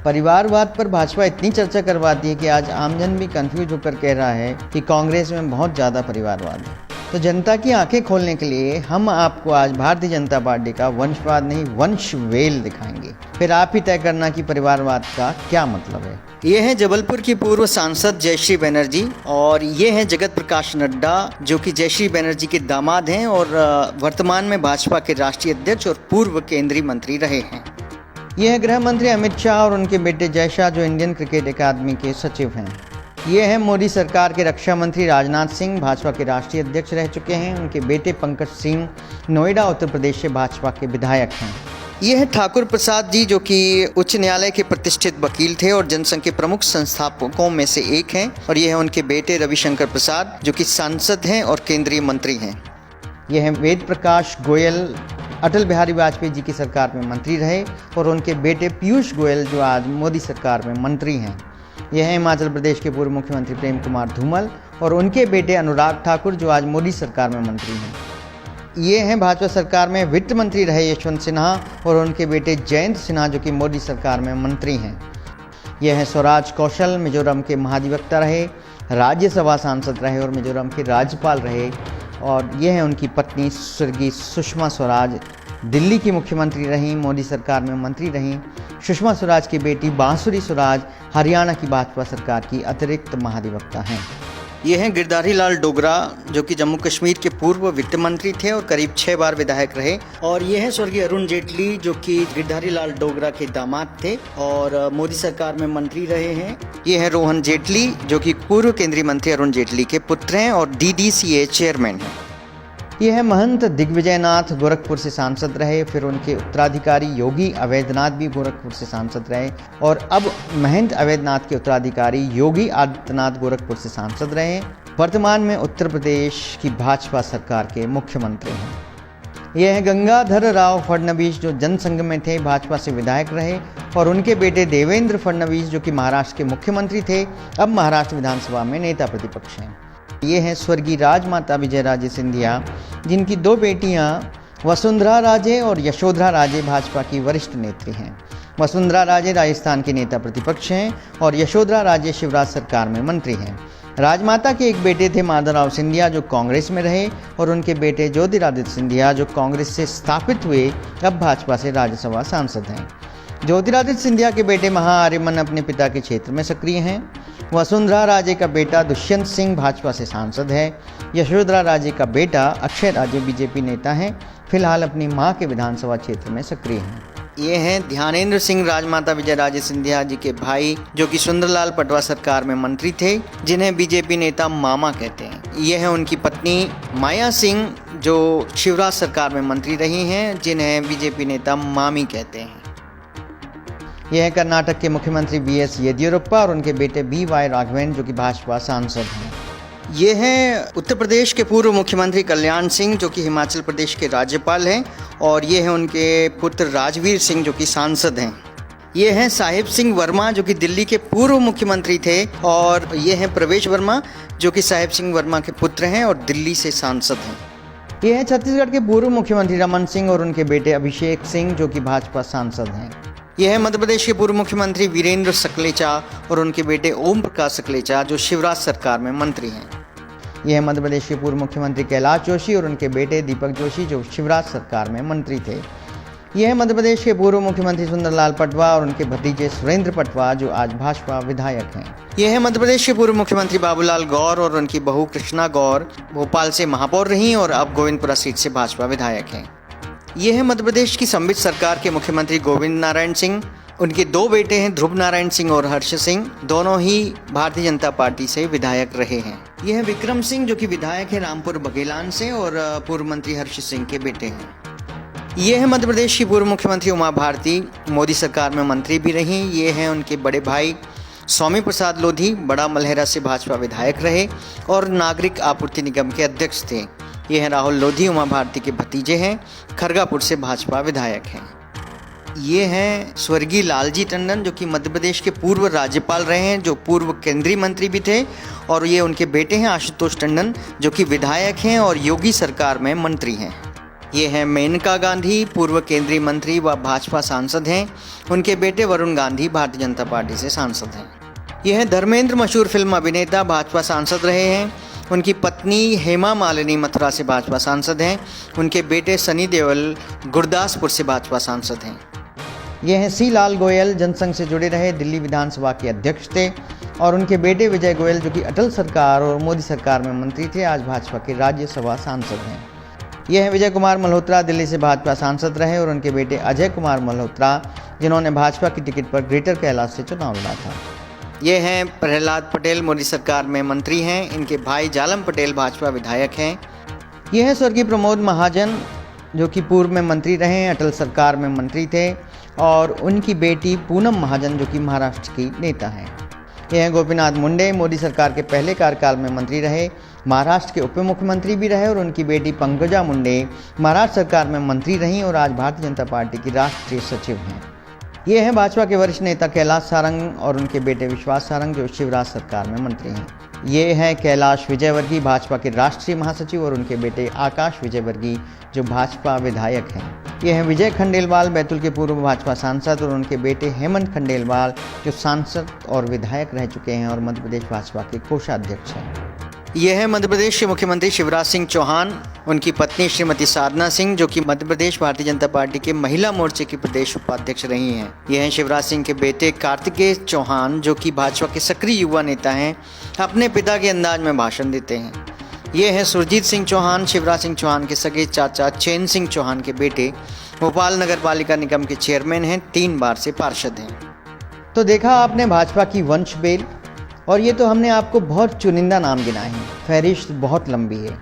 परिवारवाद पर भाजपा इतनी चर्चा करवाती है कि आज आमजन भी कंफ्यूज होकर कह रहा है कि कांग्रेस में बहुत ज़्यादा परिवारवाद है। तो जनता की आंखें खोलने के लिए हम आपको आज भारतीय जनता पार्टी का वंशवाद नहीं वंशवेल दिखाएंगे। फिर आप ही तय करना कि परिवारवाद का क्या मतलब है। ये है जबलपुर की पूर्व सांसद जयश्री बनर्जी और ये है जगत प्रकाश नड्डा, जो कि जयश्री बनर्जी के दामाद हैं और वर्तमान में भाजपा के राष्ट्रीय अध्यक्ष और पूर्व केंद्रीय मंत्री रहे हैं। ये है गृह मंत्री अमित शाह और उनके बेटे जय शाह, जो इंडियन क्रिकेट अकादमी के सचिव हैं। ये है मोदी सरकार के रक्षा मंत्री राजनाथ सिंह, भाजपा के राष्ट्रीय अध्यक्ष रह चुके हैं। उनके बेटे पंकज सिंह नोएडा उत्तर प्रदेश से भाजपा के विधायक हैं। ये है ठाकुर प्रसाद जी, जो कि उच्च न्यायालय के प्रतिष्ठित वकील थे और जनसंघ के प्रमुख संस्थापकों में से एक हैं। और ये है उनके बेटे रविशंकर प्रसाद, जो कि सांसद हैं और केंद्रीय मंत्री हैं। यह है वेद प्रकाश गोयल, अटल बिहारी वाजपेयी जी की सरकार में मंत्री रहे, और उनके बेटे पीयूष गोयल, जो आज मोदी सरकार में मंत्री हैं। यह है हिमाचल प्रदेश के पूर्व मुख्यमंत्री प्रेम कुमार धूमल और उनके बेटे अनुराग ठाकुर, जो आज मोदी सरकार में मंत्री हैं। ये हैं भाजपा सरकार में वित्त मंत्री रहे यशवंत सिन्हा और उनके बेटे जयंत सिन्हा, जो कि मोदी सरकार में मंत्री हैं। यह है स्वराज कौशल, मिजोरम के महाधिवक्ता रहे, राज्यसभा सांसद रहे और मिजोरम के राज्यपाल रहे। और यह है उनकी पत्नी स्वर्गीय सुषमा स्वराज, दिल्ली की मुख्यमंत्री रहीं, मोदी सरकार में मंत्री रहीं। सुषमा स्वराज की बेटी बांसुरी स्वराज हरियाणा की भाजपा सरकार की अतिरिक्त महाधिवक्ता हैं। ये हैं गिरधारी लाल डोगरा, जो कि जम्मू कश्मीर के पूर्व वित्त मंत्री थे और करीब 6 बार विधायक रहे। और ये है स्वर्गीय अरुण जेटली, जो कि गिरधारी लाल डोगरा के दामाद थे और मोदी सरकार में मंत्री रहे हैं। ये है रोहन जेटली, जो कि पूर्व केंद्रीय मंत्री अरुण जेटली के पुत्र हैं और DDCA चेयरमैन हैं। ये है महंत दिग्विजयनाथ, गोरखपुर से सांसद रहे, फिर उनके उत्तराधिकारी योगी अवैधनाथ भी गोरखपुर से सांसद रहे और अब महंत अवैधनाथ के उत्तराधिकारी योगी आदित्यनाथ गोरखपुर से सांसद रहे। वर्तमान में उत्तर प्रदेश की भाजपा सरकार के मुख्यमंत्री हैं। यह है गंगाधर राव फडणवीस, जो जनसंघ में थे, भाजपा से विधायक रहे, और उनके बेटे देवेंद्र फडणवीस, जो कि महाराष्ट्र के मुख्यमंत्री थे, अब महाराष्ट्र विधानसभा में नेता प्रतिपक्ष हैं। ये हैं स्वर्गीय राजमाता विजयराजे सिंधिया, जिनकी 2 बेटियां वसुंधरा राजे और यशोधरा राजे भाजपा की वरिष्ठ नेत्री हैं। वसुंधरा राजे राजस्थान के नेता प्रतिपक्ष हैं और यशोधरा राजे शिवराज सरकार में मंत्री हैं। राजमाता के एक बेटे थे माधवराव सिंधिया, जो कांग्रेस में रहे, और उनके बेटे ज्योतिरादित्य सिंधिया, जो कांग्रेस से स्थापित हुए, अब भाजपा से राज्यसभा सांसद हैं। ज्योतिरादित्य सिंधिया के बेटे महाआर्यमन अपने पिता के क्षेत्र में सक्रिय हैं। वसुंधरा राजे का बेटा दुष्यंत सिंह भाजपा से सांसद है। यशोधरा राजे का बेटा अक्षय राजे बीजेपी नेता हैं, फिलहाल अपनी मां के विधानसभा क्षेत्र में सक्रिय हैं। ये हैं ध्यानेंद्र सिंह, राजमाता विजयराजे सिंधिया जी के भाई, जो कि सुंदरलाल पटवा सरकार में मंत्री थे, जिन्हें बीजेपी नेता मामा कहते हैं। यह है उनकी पत्नी माया सिंह, जो शिवराज सरकार में मंत्री रही हैं, जिन्हें बीजेपी नेता मामी कहते हैं। यह है कर्नाटक के मुख्यमंत्री BS येदियुरप्पा और उनके बेटे BY राघवेंद्र, जो कि भाजपा सांसद हैं। ये है उत्तर प्रदेश के पूर्व मुख्यमंत्री कल्याण सिंह, जो कि हिमाचल प्रदेश के राज्यपाल हैं, और ये हैं उनके पुत्र राजवीर सिंह, जो कि सांसद हैं। ये हैं साहिब सिंह वर्मा, जो कि दिल्ली के पूर्व मुख्यमंत्री थे, और ये हैं प्रवेश वर्मा, जो कि साहिब सिंह वर्मा के पुत्र हैं और दिल्ली से सांसद हैं। ये हैं छत्तीसगढ़ के पूर्व मुख्यमंत्री रमन सिंह और उनके बेटे अभिषेक सिंह, जो कि भाजपा सांसद हैं। यह है मध्य प्रदेश के पूर्व मुख्यमंत्री वीरेंद्र सकलेचा और उनके बेटे ओम प्रकाश सकलेचा, जो शिवराज सरकार में मंत्री हैं। यह है मध्य प्रदेश के पूर्व मुख्यमंत्री कैलाश जोशी और उनके बेटे दीपक जोशी, जो शिवराज सरकार में मंत्री थे। यह है मध्य प्रदेश के पूर्व मुख्यमंत्री सुंदरलाल पटवा और उनके भतीजे सुरेंद्र पटवा, जो आज भाजपा विधायक हैं। यह है मध्य प्रदेश के पूर्व मुख्यमंत्री बाबूलाल गौर और उनकी बहू कृष्णा गौर, भोपाल से महापौर रहीं और अब गोविंदपुरा सीट से भाजपा विधायक हैं। ये है मध्य प्रदेश की सम्मिश्र सरकार के मुख्यमंत्री गोविंद नारायण सिंह, उनके 2 बेटे हैं ध्रुव नारायण सिंह और हर्ष सिंह, दोनों ही भारतीय जनता पार्टी से विधायक रहे हैं। यह है विक्रम सिंह, जो कि विधायक है रामपुर बघेलान से और पूर्व मंत्री हर्ष सिंह के बेटे हैं। ये है मध्य प्रदेश की पूर्व मुख्यमंत्री उमा भारती, मोदी सरकार में मंत्री भी रहीं। ये हैं उनके बड़े भाई स्वामी प्रसाद लोधी, बड़ा मलहरा से भाजपा विधायक रहे और नागरिक आपूर्ति निगम के अध्यक्ष थे। ये हैं राहुल लोधी, उमा भारती के भतीजे हैं, खरगापुर से भाजपा विधायक हैं। ये हैं स्वर्गीय लालजी टंडन, जो कि मध्य प्रदेश के पूर्व राज्यपाल रहे हैं, जो पूर्व केंद्रीय मंत्री भी थे, और ये उनके बेटे हैं आशुतोष टंडन, जो कि विधायक हैं और योगी सरकार में मंत्री हैं। ये हैं मेनका गांधी, पूर्व केंद्रीय मंत्री व भाजपा सांसद हैं। उनके बेटे वरुण गांधी भारतीय जनता पार्टी से सांसद हैं। ये हैं धर्मेंद्र, मशहूर फिल्म अभिनेता, भाजपा सांसद रहे हैं। उनकी पत्नी हेमा मालिनी मथुरा से भाजपा सांसद हैं। उनके बेटे सनी देओल गुरदासपुर से भाजपा सांसद हैं। ये हैं सी लाल गोयल, जनसंघ से जुड़े रहे, दिल्ली विधानसभा के अध्यक्ष थे। और उनके बेटे विजय गोयल, जो कि अटल सरकार और मोदी सरकार में मंत्री थे, आज भाजपा के राज्यसभा सांसद हैं। ये हैं विजय कुमार मल्होत्रा, दिल्ली से भाजपा सांसद रहे, और उनके बेटे अजय कुमार मल्होत्रा, जिन्होंने भाजपा की टिकट पर ग्रेटर कैलाश से चुनाव लड़ा था। ये हैं प्रहलाद पटेल, मोदी सरकार में मंत्री हैं। इनके भाई जालम पटेल भाजपा विधायक हैं। ये हैं स्वर्गीय प्रमोद महाजन, जो कि पूर्व में मंत्री रहे हैं, अटल सरकार में मंत्री थे, और उनकी बेटी पूनम महाजन, जो कि महाराष्ट्र की नेता हैं। ये हैं गोपीनाथ मुंडे, मोदी सरकार के पहले कार्यकाल में मंत्री रहे, महाराष्ट्र के उप मुख्यमंत्री भी रहे, और उनकी बेटी पंकजा मुंडे महाराष्ट्र सरकार में मंत्री रहीं और आज भारतीय जनता पार्टी की राष्ट्रीय सचिव हैं। ये हैं भाजपा के वरिष्ठ नेता कैलाश सारंग और उनके बेटे विश्वास सारंग, जो शिवराज सरकार में मंत्री हैं। ये हैं कैलाश विजयवर्गीय, भाजपा के राष्ट्रीय महासचिव, और उनके बेटे आकाश विजयवर्गीय, जो भाजपा विधायक हैं। ये हैं विजय खंडेलवाल, बैतूल के पूर्व भाजपा सांसद, और उनके बेटे हेमंत खंडेलवाल, जो सांसद और विधायक रह चुके हैं और मध्य प्रदेश भाजपा के कोषाध्यक्ष हैं। ये है मध्य प्रदेश के मुख्यमंत्री शिवराज सिंह चौहान, उनकी पत्नी श्रीमती साधना सिंह, जो कि मध्य प्रदेश भारतीय जनता पार्टी के महिला मोर्चे की प्रदेश उपाध्यक्ष रही हैं। ये हैं शिवराज सिंह के बेटे कार्तिकेय चौहान, जो कि भाजपा के सक्रिय युवा नेता हैं, अपने पिता के अंदाज में भाषण देते हैं। ये हैं सुरजीत सिंह चौहान, शिवराज सिंह चौहान के सगे चाचा चैन सिंह चौहान के बेटे, भोपाल नगर पालिका निगम के चेयरमैन हैं, 3 बार से पार्षद हैं। तो देखा आपने भाजपा की वंश बेल, और ये तो हमने आपको बहुत चुनिंदा नाम गिनाए हैं, फहरिस्त बहुत लंबी है।